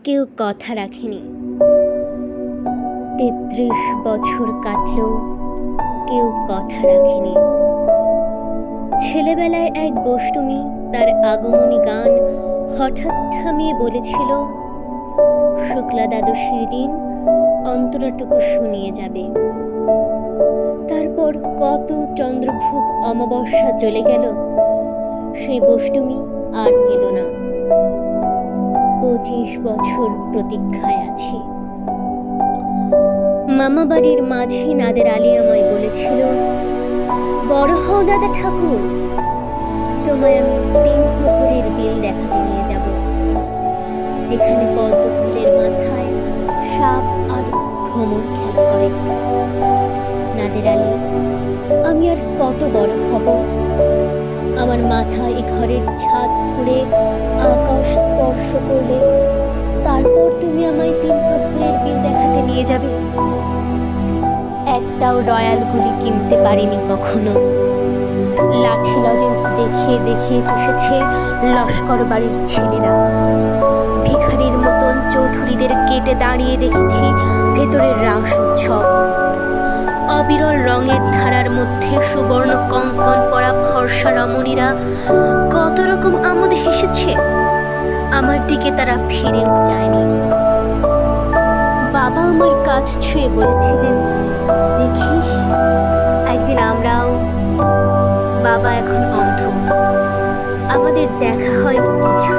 কেউ কথা রাখেনি। ৩৩ বছর কাটলো, কেউ কথা রাখেনি। ছেলেবেলায় এক বষ্টমী তার আগমনী গান হঠাৎ থামিয়ে বলেছিল, শুক্লা দ্বাদশীর দিন অন্তরাটুকু শুনিয়ে যাবে। তারপর কত চন্দ্রভোগ অমাবস্যা চলে গেল, সেই বষ্টমী আর এলো না। ২৫ বছর প্রতীক্ষায় আছি। মামা বাড়ির মাঝি নাদের আলী আমায় বলেছিল, বড় হও দাদা ঠাকুর, তোমায় আমি ৩ প্রহরের বিল দেখাতে নিয়ে যাব, যেখানে পদ্ম ফুলের মাথায় সাপ আর ভ্রমর খেলা করে। নাদের আলী, আমি আর কত বড় হব? আমার মাথা এ ঘরের ছাদ ফুঁড়ে আকাশ স্পর্শ করলে তারপর তুমি আমায় ৩ প্রহরের বিল দেখাতে নিয়ে যাবে। একটাও রয়্যাল গুলি কিনতে পারিনি কখনো। লাঠি লজেন্স দেখিয়ে দেখিয়ে চষেছে লস্কর বাড়ির ছেলেরা। ভিখারির মতন চৌধুরীদের গেটে দাঁড়িয়ে দেখেছি ভেতরের রাস উৎসব। অবিরল রঙের ধারার মধ্যে সুবর্ণ কঙ্কন পরা ফর্সা রমণীরা কত রকম আমোদে হেসেছে। আমার দিকে তারা ফিরে যায়নি। বাবা আমার কাজ ছুঁয়ে বলেছিলেন, দেখিস একদিন আমরাও। বাবা এখন অন্ধ, আমাদের দেখা হয়নি কিছু।